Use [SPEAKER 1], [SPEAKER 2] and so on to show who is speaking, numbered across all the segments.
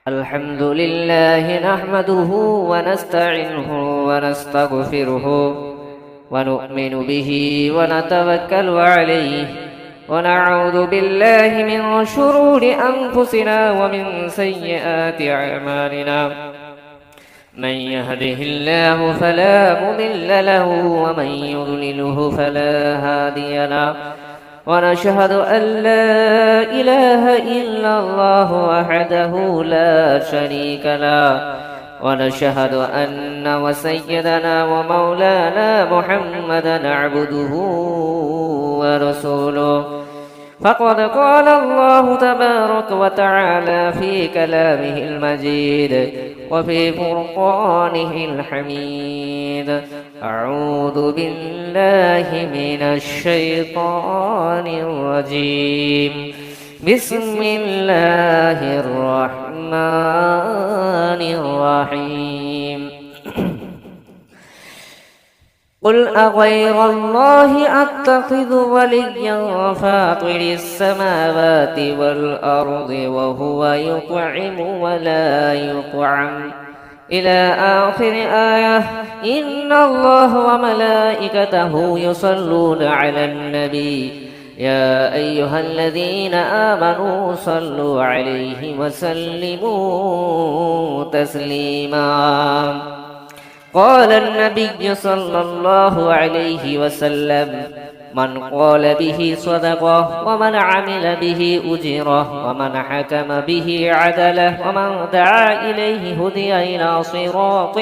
[SPEAKER 1] الحمد لله نحمده ونستعينه ونستغفره ونؤمن به ونتوكل عليه ونعوذ بالله من شرور أنفسنا ومن سيئات أعمالنا. من يهده الله فلا مضل له ومن يضلله فلا هادي له. ونشهد أن لا إله إلا الله وحده لا شريك له. ونشهد أن وسيدنا ومولانا محمدا عبده ورسوله. فقد قال الله تبارك وتعالى في كلامه المجيد وفي فرقانه الحميد: أعوذ بالله من الشيطان الرجيم. بسم الله الرحمن الرحيم. قل أغير الله أتخذ وليا فاطر السماوات والأرض وهو يطعم ولا يطعم إلى آخر آية. إن الله وملائكته يصلون على النبي يا أيها الذين آمنوا صلوا عليه وسلموا تسليما. قال النبي صلى الله عليه وسلم: من قال به صدقه ومن عمل به أجره ومن حكم به عدله ومن دعا إليه هدي إلى صراط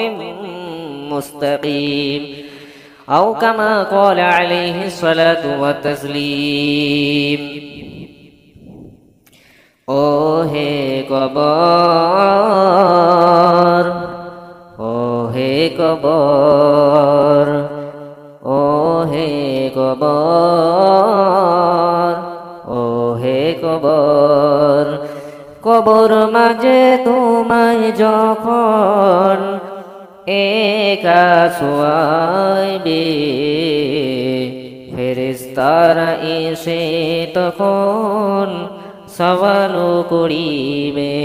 [SPEAKER 1] مستقيم. أو كما قال عليه الصلاة والتسليم. ওহে কবর, ওহে কবর, ওহে কবর, ওহে কবর, কবর মাঝে তোমায় যখন একা শোয়াইবে, ফেরেশতারা এসে তখন সওয়াল করিবে।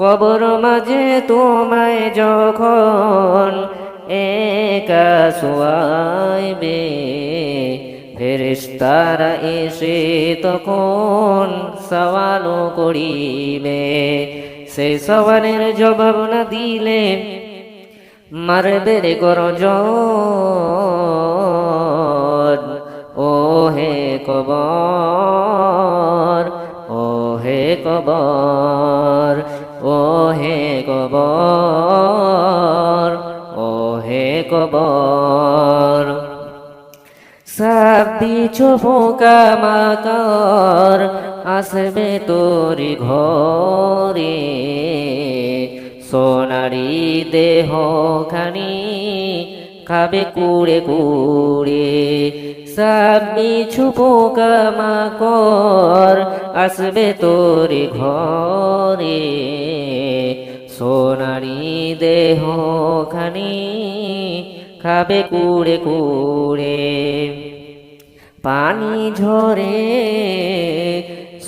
[SPEAKER 1] কবর মাঝে তোমায় যখন একা শোয়াইবে, ফেরেশতারা এসে তখন সওয়াল করিবে। সেই সওয়ালের জবাব না দিলে মারবে রে গর্জন। ওহে কবর, ওহে কবর, ওহে কবর, ওহে কবর। সাবিছো পোকামাকড় আসবে তোরি ঘরে, সোনারি দেহ খানি খাবে কুড়ে কুড়ে। সাবিছো পোকামাকড় আসবে তোরি ঘরে, সোনারি দেহ খানি খাবে কুড়ে কুড়ে। পানি ঝরে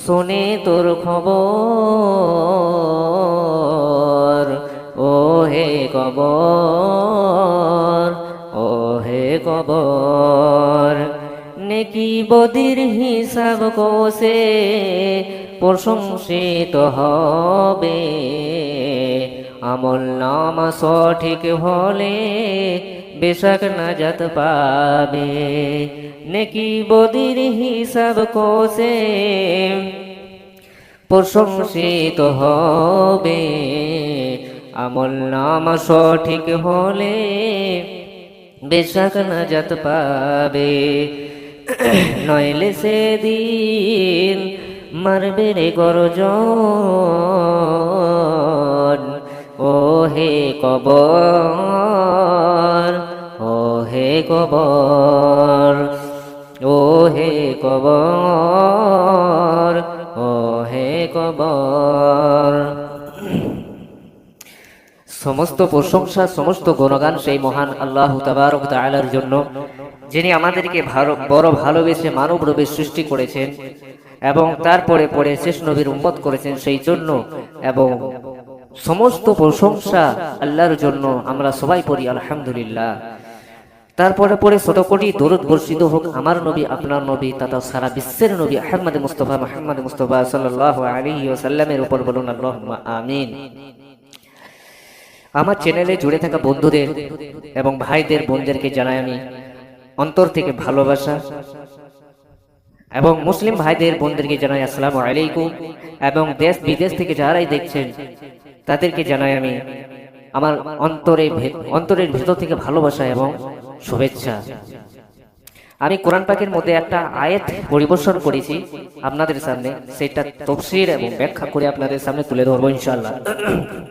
[SPEAKER 1] শোনে তোর খবর। ওহে কবর, ওহে কবর, নেকি বদির হিসাব কোষে প্রশংসিত হবে। আমল নামা সঠিক হলে বেশক নাজাত পাবে। নেকি বদির হিসাব কোষে প্রশংসিত হবে। আমল নামা সঠিক হলে বেশক নাজাত পাবে। নইলে সেদিন মারবে রে গর্জন। ওহে কবর, ওহে কবর, ওহে কবর, ওহে কবর। সমস্ত প্রশংসা, সমস্ত গুণগান সেই মহান আল্লাহ তাবারক তাআলার জন্য, যিনি আমাদেরকে বড় ভালোবেসে মানব রূপে সৃষ্টি করেছেন এবং তারপরে পরে শেষ নবীর উম্মত করেছেন সেই জন্য, এবং সমস্ত প্রশংসা আল্লাহর জন্য। আমরা সবাই পড়ি আলহামদুলিল্লাহ। তারপরে পরে শতকোটি দরুদ বর্ষিত হোক আমার নবী, আপনার নবী তথা সারা বিশ্বের নবী আহমদ মুস্তফা সাল্লাল্লাহু আলাইহি ওয়াসাল্লামের উপর, বলুন আল্লাহুম্মা আমিন। আমার চ্যানেলে জুড়ে থাকা বন্ধুদের এবং ভাইদের বোনদেরকে জানাই আমি অন্তর থেকে ভালোবাসা, এবং মুসলিম ভাইদের বোনদেরকে জানাই আসসালামু আলাইকুম, এবং দেশ বিদেশ থেকে যারাই দেখছেন তাদেরকে জানাই আমি আমার অন্তরের ভিতর থেকে ভালোবাসা এবং শুভেচ্ছা। আমি কোরআন পাকের মধ্যে একটা আয়াত পরিবেশন করেছি আপনাদের সামনে, সেটা তাফসীর এবং ব্যাখ্যা করে আপনাদের সামনে তুলে ধরবো ইনশাআল্লাহ।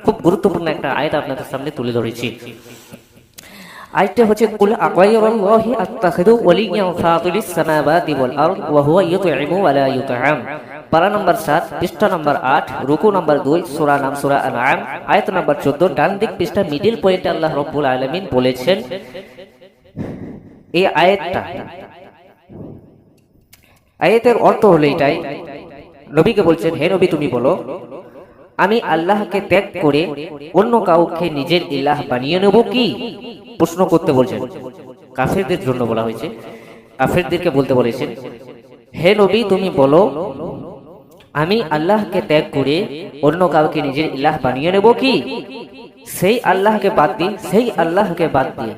[SPEAKER 1] খুব গুরুত্বপূর্ণ একটা আয়াত আপনাদের সামনে তুলে ধরেছি। আয়াতটা হচ্ছে কুল আগাইরাল্লাহি আত্তাখিযু ওয়ালিয়্যান ফাতিরিস সামাওয়াতি ওয়াল আরদ ওয়া হুয়া ইউতঈমু ওয়া লা ইউতআম। পারা নম্বর 7, পৃষ্ঠা নম্বর 8, রুকু নম্বর 2, সূরা নাম সূরা আনআম, আয়াত নম্বর 14, ডান দিক পৃষ্ঠা মিডল পয়েন্টে আল্লাহ রাব্বুল আলামিন বলেছেন এই আয়াতের অর্থ হলো এটাই, নবীকে বলছেন, হে নবী তুমি বলো, আমি আল্লাহকে ত্যাগ করে অন্য কাউকে নিজের ইলাহ বানিয়ে নেব কি? প্রশ্ন করতে বলছেন। কাফেরদের জন্য বলা হয়েছে, কাফেরদেরকে বলতে বলেছেন, হে নবী তুমি বলো, আমি আল্লাহকে ত্যাগ করে অন্য কাউকে নিজের ইলাহ বানিয়ে নেব কি? সেই আল্লাহকে বাদ দিয়ে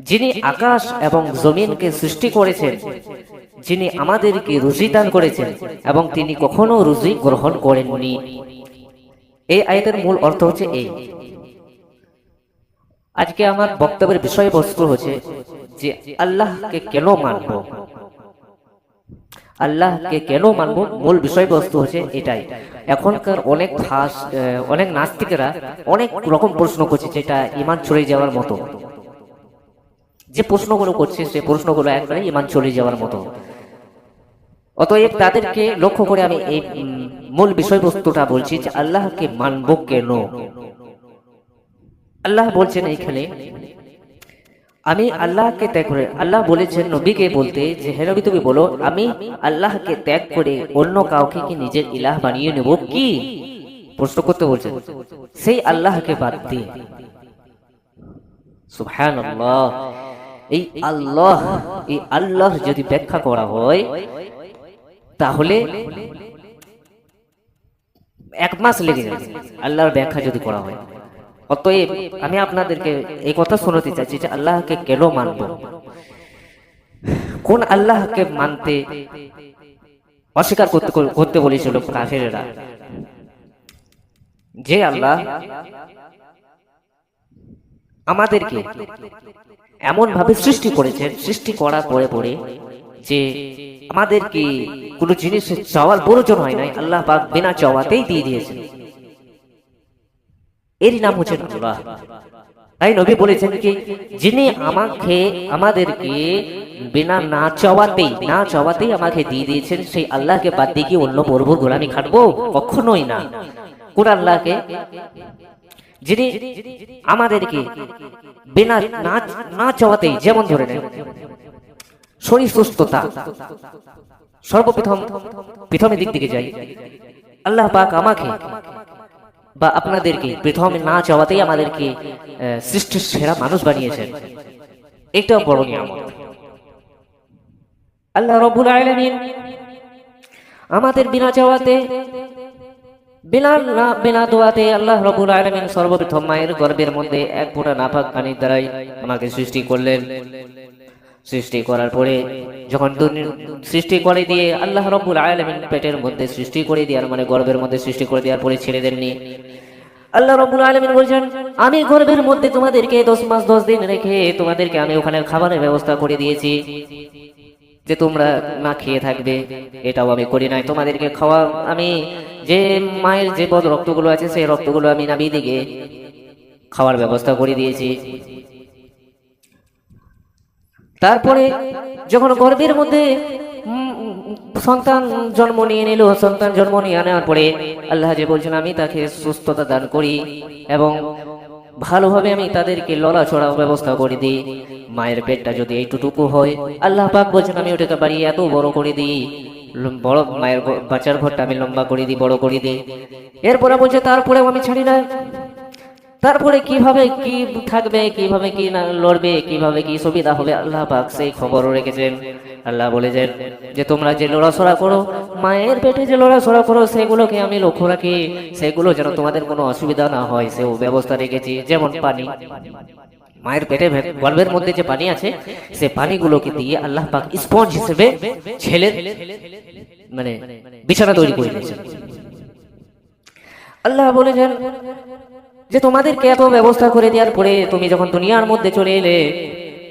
[SPEAKER 1] যিনি আকাশ এবং জমিনকে সৃষ্টি করেছেন, যিনি আমাদেরকে রুজি দান করেছেন এবং তিনি কখনো রুজি গ্রহণ করেননি। এই আয়াতের মূল অর্থ হচ্ছে এই। আজকে আমার বক্তব্যের বিষয়বস্তু হচ্ছে যে আল্লাহকে কেন মানব, আল্লাহকে কেন মানব, মূল বিষয়বস্তু হচ্ছে এটাই। এখনকার অনেক নাস্তিকেরা অনেক রকম প্রশ্ন করছে, যেটা ঈমান চলে যাওয়ার মতো। যে প্রশ্নগুলো করছে সে প্রশ্নগুলো একবারে ঈমান চলে যাওয়ার মতো। অতএব তাদেরকে লক্ষ্য করে আমি এই মূল বিষয়বস্তুটা বলছি যে আল্লাহকে মানব কেন। আল্লাহ বলছেন এইখানে, আমি আল্লাহকে ত্যাগ করে, আল্লাহ বলেছেন নবীকে বলতে যে হে নবী তুমি বলো, আমি আল্লাহকে ত্যাগ করে অন্য কাউকে কি নিজের ইলাহ বানিয়ে নেব কি? প্রশ্ন করতে বলছেন, সেই আল্লাহকে বাদ দিয়ে। সুবহানাল্লাহ। এই আল্লাহ যদি ব্যাখ্যা করা হয় তাহলে 1 মাস লেগে যাবে, আল্লাহর ব্যাখ্যা যদি করা হয়। অতএব আমি আপনাদেরকে এই কথা শোনাতে চাইছি যে আল্লাহকে কেন মানব। কোন আল্লাহকে মানতে অস্বীকার করতে বলেছিল কাফেরেরা? যে আল্লাহ আমাদেরকে এমন ভাবে সৃষ্টি করেছেন, সৃষ্টি করার পরে যে আমাদেরকে কোনো জিনিসের চাওয়ার প্রয়োজন হয় নাই, আল্লাহ পাক বিনা চাওয়াতেই দিয়ে দিয়েছেন। এরই নাম হচ্ছে আল্লাহ। তাই নবী বলেছেন কি, যিনি আমাদেরকে বিনা না চাওয়াতেই আমাকে দিয়ে দিয়েছেন, সেই আল্লাহকে বাদ দিয়ে কি অন্য প্রভুর গোলামি খাটবো? কখনোই না। কোন আল্লাহকে? যিনি আমাদেরকে বিনা না চাওয়াতেই, যেমন ধরে নেন শরীর সুস্থতা, প্রথমে দিক দিকে যাই, আল্লাহ পাক আমাকে বা আপনাদেরকে প্রথমে না চাওয়াতেই আমাদেরকে সৃষ্টির সেরা মানুষ বানিয়েছেন। এটা বড় নিয়ামত। আল্লাহ রাব্বুল আলামিন আমাদের বিনা চাওয়াতে, বিনা দোয়াতে আল্লাহ রাব্বুল আলামিন সর্বপ্রথম মায়ের গর্ভের মধ্যে এক ফোঁটা নাপাক পানির দ্বারাই আমাকে সৃষ্টি করলেন। সৃষ্টি করার পরে যখন সৃষ্টি করে দিয়ে আল্লাহ রাব্বুল আলামিন পেটের মধ্যে সৃষ্টি করে দেওয়ার, মানে গর্ভের মধ্যে সৃষ্টি করে দেওয়ার পরে ছেড়ে দেননি। আল্লাহ রাব্বুল আলামিন বলছেন, আমি গর্ভের মধ্যে তোমাদেরকে 10 মাস 10 দিন রেখে তোমাদেরকে আমি ওখানে খাবারের ব্যবস্থা করে দিয়েছি, যে তোমরা না খেয়ে থাকবে, এটাও আমি করি নাই। তোমাদেরকে খাওয়া, আমি যে মায়ের যে বদ রক্তগুলো আছে সেই রক্তগুলো আমি নাবিয়ে দিকে খাওয়ার ব্যবস্থা করে দিয়েছি। তারপরে যখন গর্ভের মধ্যে সন্তান জন্ম নিয়ে নিল, সন্তান জন্ম নিয়ে আনার পরে আল্লাহ যে বলছেন আমি তাকে সুস্থতা দান করি এবং ভালোভাবে আমি তাদেরকে লড়াচড়ার ব্যবস্থা করে দিই। মায়ের পেটটা যদি এইটুকু হয়, আল্লাহ পাক বলছেন আমি ওটাকে বাড়িয়ে এত বড় করে দিই বড় মায়ের বাচ্চার ঘরটা আমি লম্বা করে দিই, বড় করে দিই। এরপরে বলছে তারপরেও আমি ছাড়ি না। তারপরে কিভাবে কি থাকবে, কিভাবে কি না লড়বে, কিভাবে কি সুবিধা হবে, আল্লাহ পাক সেই খবরও রেখেছেন। আল্লাহ বলেছেন যে তোমরা যে লড়াচড়া করো, মায়ের পেটে যে লড়াচড়া করো, সেগুলোকে আমি লক্ষ্য রাখি, সেগুলো যেন তোমাদের কোনো অসুবিধা না হয় সেও ব্যবস্থা রেখেছি। যেমন পানি, মায়ের পেটে গর্ভের মধ্যে যে পানি আছে, সে পানিগুলোকে দিয়ে আল্লাহ পাক স্পঞ্জ হিসেবে ছেলের মানে বিছানা তৈরি করে দিয়েছেন। আল্লাহ বলেছেন যে তোমাদেরকে এত ব্যবস্থা করে দেওয়ার পরে তুমি যখন দুনিয়ার মধ্যে চলে এলে,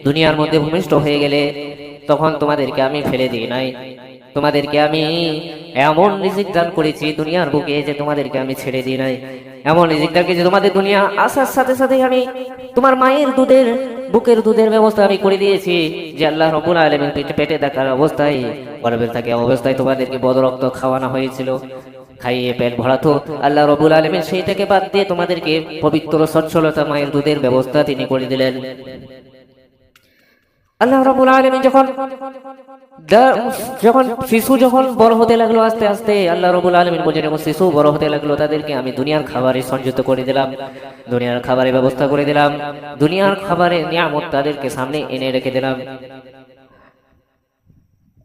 [SPEAKER 1] দুনিয়ার মধ্যে ভূমিষ্ঠ হয়ে গেলে, তখন তোমাদেরকে আমি ফেলে দিই নাই। তোমাদেরকে আমি এমন রিজিক দান করেছি দুনিয়ার বুকে যে তোমাদেরকে আমি ছেড়ে দিই নাই। এমন রিজিক দান করেছি তোমাদের দুনিয়া আসার সাথে সাথে আমি তোমার মায়ের দুধের, বুকের দুধের ব্যবস্থা আমি করে দিয়েছি। যে আল্লাহ রাব্বুল আলামিন পেটে দেখার অবস্থায়, গর্ভে থাকা অবস্থায় তোমাদেরকে বদরক্ত খাওয়ানো হয়েছিল, খাইয়ে পেট ভরাতো। আল্লাহ রাব্বুল আলামিন সেইটাকে বাদ দিয়ে তোমাদেরকে পবিত্র সচ্ছলতা মায়ের দুধের ব্যবস্থা তিনি করে দিলেন। আল্লাহ রাব্বুল আলামিন যখন শিশু যখন বড় হতে লাগলো, আস্তে আস্তে আল্লাহ রাব্বুল আলামিন বলেন যখন শিশু বড় হতে লাগলো, তাদেরকে আমি দুনিয়ার খাবারে সংযুক্ত করে দিলাম, দুনিয়ার খাবারের ব্যবস্থা করে দিলাম, দুনিয়ার খাবারের নিয়ামত তাদেরকে সামনে এনে রেখে দিলাম।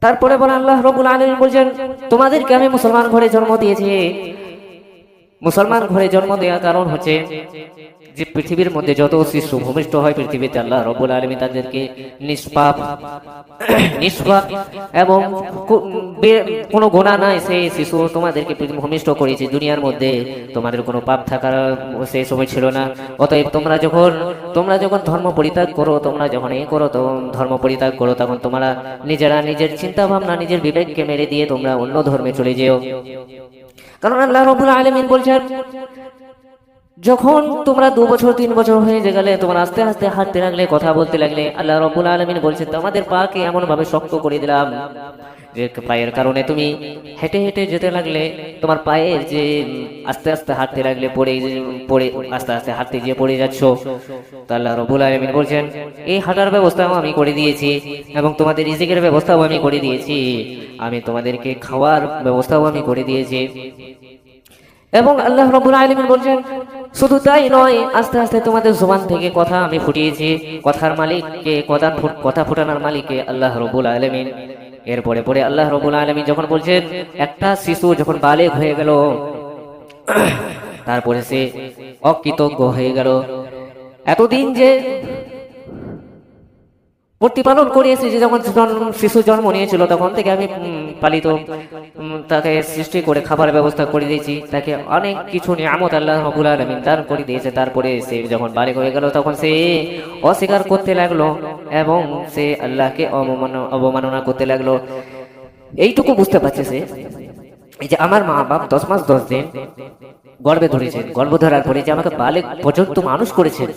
[SPEAKER 1] তারপরে বলেন আল্লাহ রাব্বুল আলামিন বলেন তোমাদেরকে আমি মুসলমান ঘরে জন্ম দিয়েছি। মুসলমান ঘরে জন্ম দেওয়ার কারণ হচ্ছে যে পৃথিবীর মধ্যে যত শিশু ভূমিষ্ঠ হয় পৃথিবীতে, আল্লাহ রাব্বুল আলামিন তাদেরকে নিষ্পাপ এবং কোনো গুনাহ নাই সেই শিশু তোমাদেরকে ভূমিষ্ঠ করেছে দুনিয়ার মধ্যে। তোমাদের কোনো পাপ থাকার সেই সময় ছিল না। অতএব তোমরা যখন ধর্ম পরিত্যাগ করো, তোমরা যখন ধর্ম পরিত্যাগ করো, তখন তোমরা নিজেরা নিজের চিন্তা ভাবনা, নিজের বিবেককে মেরে দিয়ে তোমরা অন্য ধর্মে চলে যেও। কারণ আল্লাহ রাব্বুল আলামিন বলছেন যখন তোমরা 2 বছর 3 বছর হয়ে গেলে, তোমরা আস্তে আস্তে হাঁটতে লাগলে, কথা বলতে লাগলে, আল্লাহ রাব্বুল আলামিন বলছেন তোমাদের পাকে এমন ভাবে শক্ত করে দিলাম যে পায়ের কারণে তুমি হেঁটে হেঁটে যেতে লাগলে, তোমার পায়ের যে আস্তে আস্তে হাঁটতে লাগলে পড়ে আস্তে আস্তে হাঁটতে গিয়ে পড়ে যাচ্ছ। তো আল্লাহ রাব্বুল আলামিন বলছেন এই হাঁটার ব্যবস্থাও আমি করে দিয়েছি এবং তোমাদের রিজিকের ব্যবস্থাও আমি করে দিয়েছি, আমি তোমাদেরকে খাওয়ার ব্যবস্থাও আমি করে দিয়েছি। এবং আল্লাহ রাব্বুল আলামিন বলছেন শুধু তাই নয়, আস্তে আস্তে তোমাদের জবান থেকে কথা আমি ফুটিয়েছি, কথার মালিককে, কথা ফুটানোর মালিককে আল্লাহ রাব্বুল আলামিন। এরপরে পরে আল্লাহ রাব্বুল আলামিন যখন বলছেন একটা শিশু যখন বালেগ হয়ে গেল, তারপরে সে অকৃতজ্ঞ হয়ে গেল। এতদিন যে প্রতিপালন করিয়েছি, যে যখন শিশু জন্ম নিয়েছিল তখন থেকে আমি পালিত, তাকে সৃষ্টি করে খাবার ব্যবস্থা করে দিয়েছি, তাকে অনেক কিছু নিয়ামত আল্লাহ রাব্বুল আলামিন দান করে দিয়েছে। তারপরে সে যখন বালেগ হয়ে গেল তখন সে অস্বীকার করতে লাগলো এবং সে আল্লাহকে অবমাননা করতে লাগলো। এইটুকু বুঝতে পারছে সে, এই যে আমার মা বাপ 10 মাস 10 দিন গর্ভে ধরেছেন, গর্ভ ধরার পরে যে আমাকে বালেগ পর্যন্ত মানুষ করেছেন,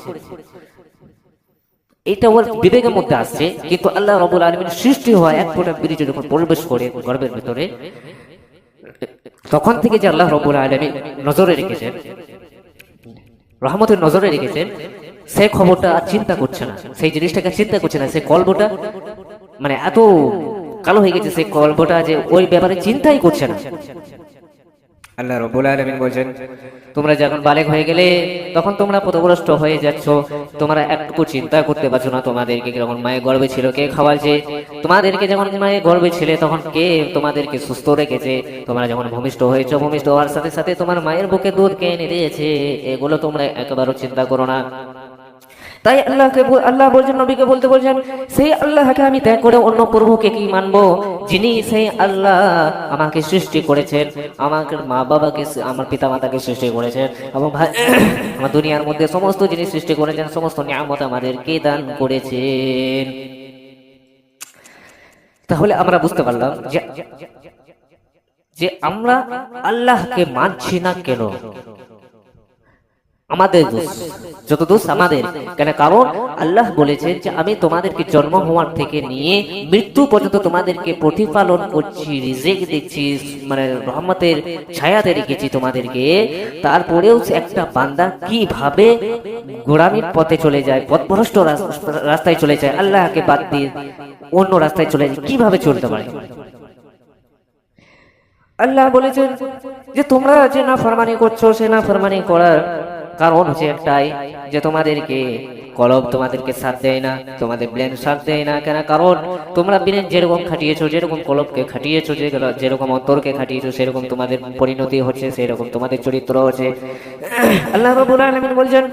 [SPEAKER 1] এটা ওর বিবেকের মধ্যে আসছে। কিন্তু আল্লাহ রাব্বুল আলামিন সৃষ্টি হওয়া এক ফোঁটা বীর্য যখন প্রবেশ করে গর্ভের ভিতরে, তখন থেকে যে আল্লাহ রাব্বুল আলামিন নজরে রেখেছেন, রহমতের নজরে রেখেছেন, সে খবরটা আর চিন্তা করছে না, সেই জিনিসটাকে চিন্তা করছে না। সে কলবটা মানে এত কালো হয়ে গেছে, সেই কলবটা যে ওই ব্যাপারে চিন্তাই করছে না। আল্লাহ রাব্বুল আলামিন বলেন তোমরা যখন বালেগ হয়ে গেলে তখন তোমরা পথভ্রষ্ট হয়ে যাচ্ছ, তোমরা একটু চিন্তা করতে পারছো না তোমাদেরকে যখন মায়ের গর্ভে ছিল কে খাওয়াচ্ছে, তোমাদেরকে যখন মায়ের গর্ভে ছিলে তখন কে তোমাদেরকে সুস্থ রেখেছে, তোমরা যখন ভূমিষ্ঠ হয়েছো, ভূমিষ্ঠ হওয়ার সাথে সাথে তোমার মায়ের বুকে দুধ কে এনে দিয়েছে, এগুলো তোমরা একেবারে চিন্তা করো না। তাই আল্লাহ বলছেন, নবীকে বলতে বলছেন সেই আল্লাহকে আমি ত্যাগ করে অন্য প্রভুকে কি মানবো, যিনি সেই আল্লাহ আমাকে সৃষ্টি করেছেন, আমাকে মা বাবাকে, আমার পিতা মাতাকে সৃষ্টি করেছেন এবং আমার দুনিয়ার মধ্যে সমস্ত জিনিস সৃষ্টি করেছেন, সমস্ত নিয়ামত আমাদেরকে দান করেছেন। তাহলে আমরা বুঝতে পারলাম যে আমরা আল্লাহকে মানছি না কেন, আমাদের দোষ, যত দোষ আমাদের। কেন? কারণ আল্লাহ বলেছেন যে আমি তোমাদেরকে জন্ম হওয়ার থেকে নিয়ে মৃত্যু পর্যন্ত তোমাদেরকে প্রতিপালন করছি, রিজিক দিচ্ছি, মানে রহমতের ছায়াতে রেখেছি তোমাদেরকে। তারপরেও একটা বান্দা কিভাবে গোড়ামির পথে চলে যায়, পথভ্রষ্ট রাস্তায় চলে যায়, আল্লাহকে বাদ দিয়ে অন্য রাস্তায় চলে যায়, কিভাবে চলতে পারে? আল্লাহ বলেছেন যে তোমরা যে নাফরমানি করছো, সে নাফরমানি করার কারণ হচ্ছে একটাই, যে তোমাদেরকে কলব তোমাদেরকে সাথ দেয় না, তোমাদের ব্রেন সাথ দেয় না। কেন? কারণ তোমরা ব্রেন যেরকম খাটিয়েছো, যেরকম কলবকে খাটিয়েছো, যেরকম অন্তরকে খাটিয়েছো, সেরকম তোমাদের পরিণতি হচ্ছে, সেরকম তোমাদের চরিত্র হচ্ছে। আল্লাহ রাব্বুল আলামিন বলছেন,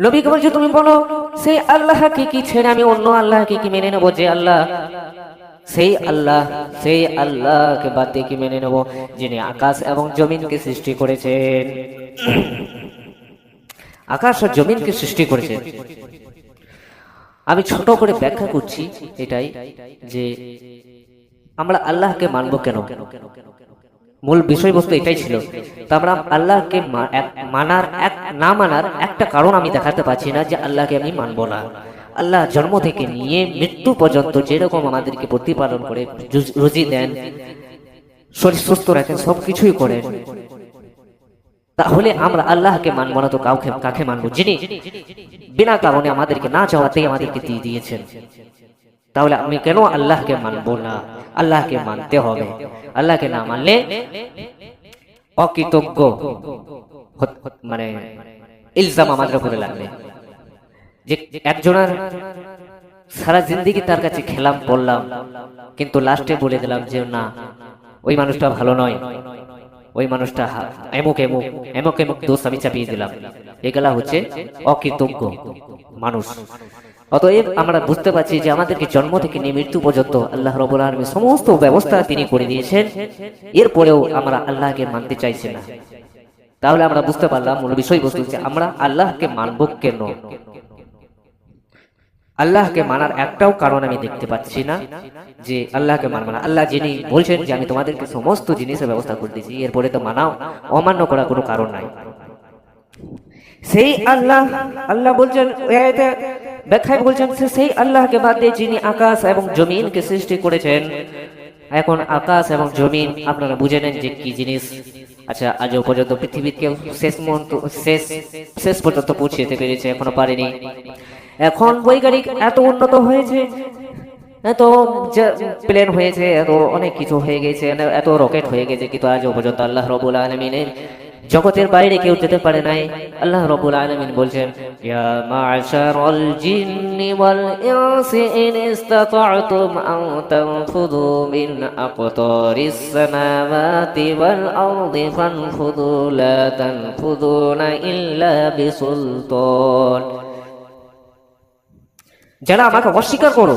[SPEAKER 1] নবীকে বলছে তুমি বলো সেই আল্লাহকে কি ছেড়ে আমি অন্য আল্লাহকে কি মেনে নেবো? যে আল্লাহ, সেই আল্লাহকে বাদ দিয়ে কি মেনে নেব যিনি আকাশ এবং জমিনকে সৃষ্টি করেছেন? আকাশ আর জমিনকে সৃষ্টি করেছেন। আমি ছোট করে ব্যাখ্যা করছি এটাই, যে আমরা আল্লাহকে মানবো কেন, মূল বিষয়বস্তু এটাই ছিল। তো আমরা আল্লাহকে না মানার একটা কারণ আমি দেখাতে পারছি না, যে আল্লাহকে আমি মানবো না। আল্লাহ জন্ম থেকে নিয়ে মৃত্যু পর্যন্ত যেরকম আমাদেরকে প্রতিপালন করে, রুজি দেন, শরীর সুস্থ রাখেন, সবকিছুই করেন, তাহলে আমরা আল্লাহকে মানবো না তো কাকে মানবো? যিনি বিনা কারণে আমাদেরকে না চাওয়াতেই আমাদেরকে দিয়ে দিয়েছেন। তাহলে আমি কেন আল্লাহকে মানবো না? আল্লাহকে মানতে হবে। আল্লাহকে না মানলে অকৃতজ্ঞ মানে ইলজাম আমাদের উপরে লাগবে। যে একজনের সারা জিন্দেগি তার কাছে খেলাম পড়লাম, কিন্তু লাস্টে বলে দিলাম যে না, ওই মানুষটা ভালো নয়, ওই মানুষটা এমুক এমুক এমুক এমুক দোষ আমি চাপিয়ে দিলাম, এগুলা হচ্ছে অকৃতজ্ঞ মানুষ। অতএব আমরা বুঝতে পারছি যে আমাদেরকে জন্ম থেকে নিয়ে মৃত্যু পর্যন্ত আল্লাহ রাব্বুল আলামিন সমস্ত ব্যবস্থা তিনি করে দিয়েছেন, এরপরেও আমরা আল্লাহকে মানতে চাইছি না। তাহলে আমরা বুঝতে পারলাম মূল বিষয়বস্তু যে আমরা আল্লাহকে মানব কেন। আল্লাহকে মানার একটাও কারণ আমি দেখতে পাচ্ছি না, যে আল্লাহকে মানব না। আল্লাহ যিনি বলছেন যে আমি তোমাদেরকে সমস্ত জিনিসের ব্যবস্থা করে দিয়েছি, এরপরে তো মানাও, অমান্য করার কোনো কারণ নাই। সেই আল্লাহ বলছেন, ব্যাখ্যায় বলছেন সেই আল্লাহকে বাদ দিয়ে যিনি আকাশ এবং জমিনকে সৃষ্টি করেছেন। এখন আকাশ এবং জমিন আপনারা বুঝে নেন যে কি জিনিস। আচ্ছা, আজও পর্যন্ত পৃথিবীকে শেষ পর্যন্ত পৌঁছে যেতে পেরেছে, এখনো পারেনি। এখন বৈজ্ঞানিক এত উন্নত হয়েছে, এত প্লেন হয়েছে, এত অনেক কিছু হয়ে গেছে, এত রকেট হয়ে গেছে, কিন্তু আজও পর্যন্ত আল্লাহ রাব্বুল আলামিনের জগতের বাইরে কেউ যেতে পারে নাই। আল্লাহ রাব্বুল আলামিন বলছেন, ইয়া মা'শারাল জিন্নি ওয়াল ইনসি ইন ইসতাতা'তুম আন তানফুযু মিন আকতারিস সামাওয়াতি ওয়াল আরদি ফানফুযু লা তানফুযুনা ইল্লা বিসুলতান। যারা আমাকে অস্বীকার করো,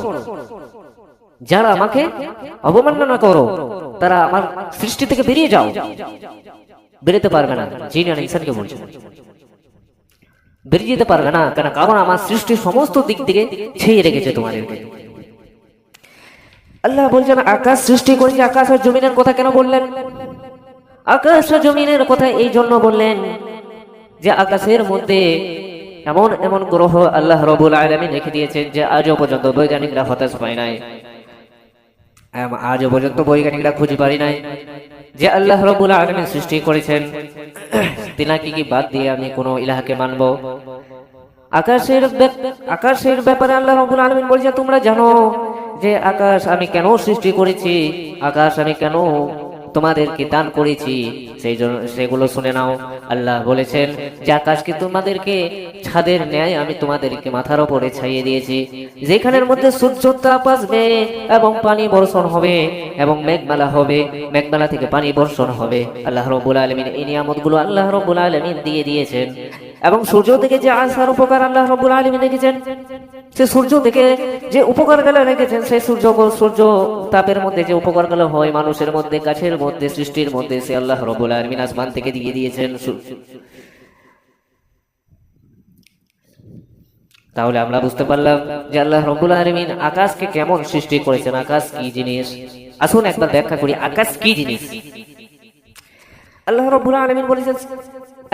[SPEAKER 1] যারা আমাকে অবমাননা করো, তারা আমার সৃষ্টি থেকে বেরিয়ে যাও। বেরোতে পারবে না, জিন আর ইনসানকে বলছে, বেরিয়ে যেতে পারবে না। কেন? কারণ আমার সৃষ্টির সমস্ত দিক থেকে ছেয়ে রেখেছে তোমাদেরকে। আল্লাহ বলছেন আকাশ সৃষ্টি করেছে। আকাশ আর জমিনের কথা কেন বললেন? আকাশ আর জমিনের কথা এই জন্য বললেন যে আকাশের মধ্যে এমন এমন গ্রহ আল্লাহ রাব্বুল আলামিন রেখে দিয়েছেন যে আজও পর্যন্ত বৈজ্ঞানিকরা হতাশ পায় নাই, আজও পর্যন্ত বৈজ্ঞানিকরা খুঁজে পারি নাই যে আল্লাহ রাব্বুল আলামিন সৃষ্টি করেছেন, তিনাকে কি বাদ দিয়ে আমি কোনো ইলাহকে মানবো? আকাশের ব্যাপারে আল্লাহ রাব্বুল আলামিন বলছে তোমরা জানো যে আকাশ আমি কেন সৃষ্টি করেছি, আকাশ আমি কেন তোমাদেরকে দান করেছি, সেই জন্য সেগুলো শুনে নাও। আল্লাহ বলেছেন যে আকাশকে তোমাদেরকে ছাদের ন্যায় আমি তোমাদেরকে মাথার উপরে ছাইয়ে দিয়েছি, যেখানের মধ্যে সূর্য তাপ আসবে এবং পানি বর্ষণ হবে এবং মেঘমালা হবে, মেঘমালা থেকে পানি বর্ষণ হবে। আল্লাহ রাব্বুল আলামিন এই নিয়ামতগুলো আল্লাহ রাব্বুল আলামিন দিয়ে দিয়েছেন। এবং সূর্য থেকে যে আসার উপকার আল্লাহ রাব্বুল আলামিন রেখেছেন, সে সূর্য থেকে যে উপকারগুলো রেখেছেন, সেই সূর্য তাপের মধ্যে যে উপকারগুলো হয় মানুষের মধ্যে, গাছের মধ্যে, সৃষ্টির মধ্যে, সে আল্লাহ রাব্বুল আলামিন আসমান থেকে দিয়ে দিয়েছেন। তাহলে আমরা বুঝতে পারলাম যে আল্লাহ রাব্বুল আলামিন আকাশকে কেমন সৃষ্টি করেছেন, আকাশ কি জিনিস। আসুন একবার ব্যাখ্যা করি আকাশ কি জিনিস। আল্লাহ রাব্বুল আলামিন বলেছেন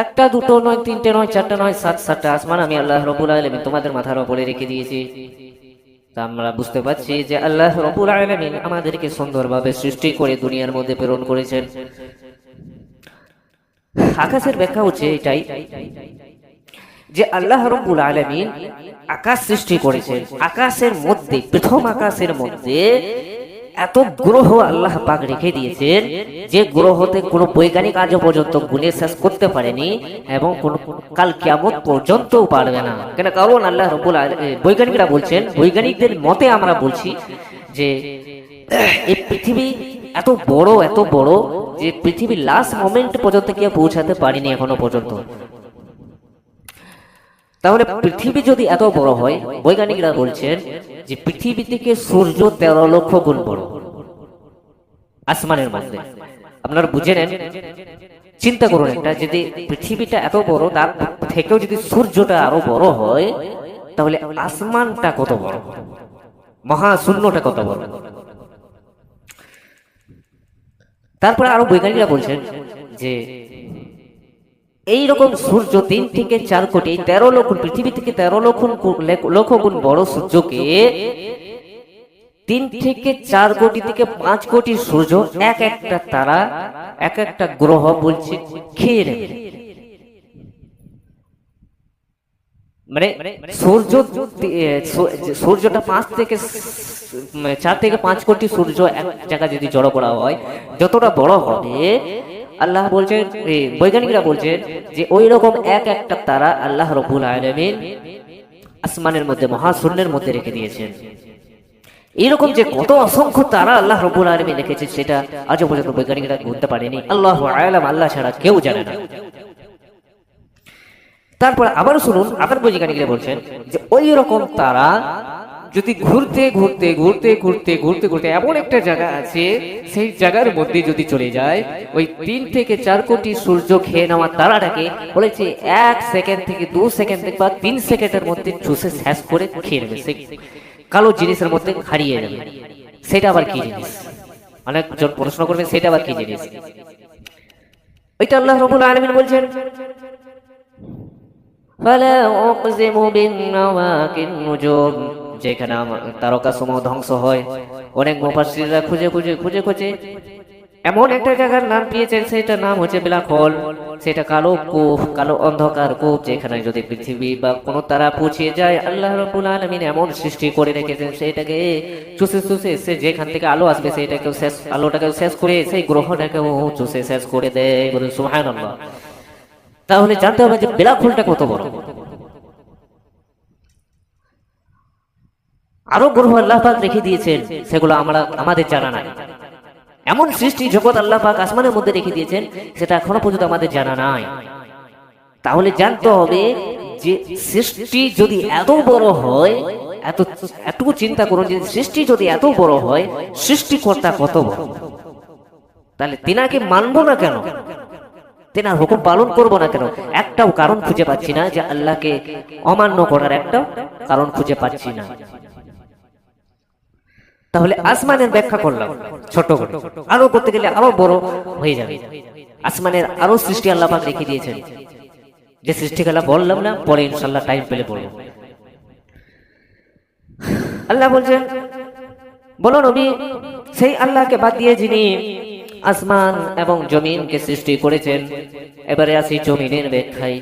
[SPEAKER 1] একটা দুটো নয়, তিনটে নয়, চারটা নয়, সাতটা আসমান আমি আল্লাহ রাব্বুল আলামিন তোমাদের মাথার উপরে রেখে দিয়েছি। তা আমরা বুঝতে পারছি যে আল্লাহ রাব্বুল আলামিন আমাদেরকে সুন্দরভাবে সৃষ্টি করে দুনিয়ার মধ্যে প্রেরণ করেছেন। আকাশের ব্যাখ্যা হচ্ছে এটাই যে আল্লাহ রাব্বুল আলামিন আকাশ সৃষ্টি করেছেন। আকাশের মধ্যে, প্রথম আকাশের মধ্যে এত গ্রহ আল্লাহ পাক রেখে দিয়েছেন যে গ্রহতে কোনো বৈজ্ঞানিক আজ পর্যন্ত গুণে শেষ করতে পারেনি এবং কোন কাল কিয়ামত পর্যন্তও পারবে না। কেন? কারণ আল্লাহ রাব্বুল আলামিন, বৈজ্ঞানিকরা বলছেন, বৈজ্ঞানিকদের মতে আমরা বলছি যে এই পৃথিবী এত বড় যে পৃথিবীর লাস্ট মোমেন্ট পর্যন্ত কেউ পৌঁছাতে পারেনি এখনো পর্যন্ত। তাহলে পৃথিবী যদি এত বড় হয়, বৈজ্ঞানিকরা বলছেন যে পৃথিবী থেকে সূর্য 13 লক্ষ গুণ বড় আসমানের মধ্যে। আপনারা বুঝে নেন, চিন্তা করুন একটা, যদি পৃথিবীটা এত বড় তার থেকেও যদি সূর্যটা আরো বড় হয়, তাহলে আসমানটা কত বড়, মহাশূন্যটা কত বড়। তারপরে আরো বৈজ্ঞানিকরা বলছেন যে এইরকম সূর্য 3 থেকে 4 কোটি, 13 লক্ষ, পৃথিবী থেকে 13 লক্ষ গুণ বড় সূর্যকে 3 থেকে 4 কোটি থেকে 5 কোটি সূর্য এক একটা তারা, এক একটা গ্রহ বলছে খেয়ে নেবে। মানে সূর্যটা 4 থেকে 5 কোটি সূর্য এক জায়গায় যদি জড়ো করা হয়, যতটা বড় হবে, আল্লাহ বলছেন, বৈজ্ঞানিকরা বলছেন যে ওই রকম এক একটা তারা আল্লাহ রাব্বুল আলামিন আসমানের মধ্যে, মহাশূন্যের মধ্যে রেখে দিয়েছেন। এরকম যে কত অসংখ্য তারা আল্লাহ রাব্বুল আলামিন রেখেছে, সেটা আজও পর্যন্ত বৈজ্ঞানিকরা বলতে পারেনি। আল্লাহু আ'লাম, আল্লাহ ছাড়া কেউ জানে না। তারপর আবার শুনুন, আবার বৈজ্ঞানিকরা বলছেন যে ওই রকম তারা যদি ঘুরতে ঘুরতে ঘুরতে ঘুরতে ঘুরতে ঘুরতে এমন একটা জায়গা আছে, সেই জায়গার মধ্যে যদি চলে যায়, ওই 3 থেকে 4 কোটি সূর্য খেয়ে নেওয়া তারাটাকে বলেছে 1 সেকেন্ড থেকে 2 সেকেন্ড বা 3 সেকেন্ডের মধ্যে চুষে শেষ করে খেয়ে নেবে, সেই কালো জিনিসের মধ্যে হারিয়ে যাবে। সেটা আবার কি জিনিস? অনেকজন প্রশ্ন করবে, সেটা আবার কি জিনিস? ওইটা আল্লাহ রাব্বুল আলামিন বলছেন, ফালা উকসিমু বিন-নাওয়াকিন নুজুম, যেখানে তারকা সমূহ ধ্বংস হয়। অনেক মুফাসসিররা খুঁজে খুঁজে এমন একটা জায়গার নাম পেয়েছেন, সেটার নাম হচ্ছে ব্ল্যাক হোল। সেটা কালো কূপ, কালো অন্ধকার কূপ, যেখানে যদি পৃথিবী বা কোনো তারা পৌঁছে যায়, আল্লাহ রাব্বুল আলামিন এমন সৃষ্টি করে রেখেছেন, সেটাকে চুষে সে যেখান থেকে আলো আসবে, সেটাকেও শেষ, আলোটাকেও শেষ করে সেই গ্রহটাকেও চুষে শেষ করে দেয়। বলুন সুবহানাল্লাহ। তাহলে জানতে হবে যে ব্ল্যাক হোলটা কত বড়। আরো গ্রহ আল্লাহ পাক রেখে দিয়েছেন, সেগুলো আমাদের জানা নাই। এমন সৃষ্টি জগৎ আল্লাহ পাক আসমানের মধ্যে রেখে দিয়েছেন, সেটা এখনো পর্যন্ত আমাদের জানা নাই। তাহলে জানতে হবে যে সৃষ্টি যদি এত বড় হয়, এতটুকু চিন্তা করুন, যে সৃষ্টি যদি এত বড় হয়, সৃষ্টিকর্তা কত বড়। তাহলে তিনাকে মানবো না কেন? তেনার হুকুম পালন করবো না কেন? একটাও কারণ খুঁজে পাচ্ছি না, যে আল্লাহকে অমান্য করার একটাও কারণ খুঁজে পাচ্ছি না। তাহলে আসমানের ব্যাখ্যা করলাম ছোট করে, আরো করতে গেলে আরো বড় হয়ে যাবে। আসমানের আরো সৃষ্টি আল্লাহ পাক রেখে দিয়েছেন, যে সৃষ্টিগুলো বললাম না, পরে ইনশাআল্লাহ টাইম পেলে বলবো। আল্লাহ বলছেন, বলো নবী, সেই আল্লাহকে বাদ দিয়ে যিনি আসমান এবং জমিনকে সৃষ্টি করেছেন। এবারে আসি জমিনের ব্যাখ্যায়।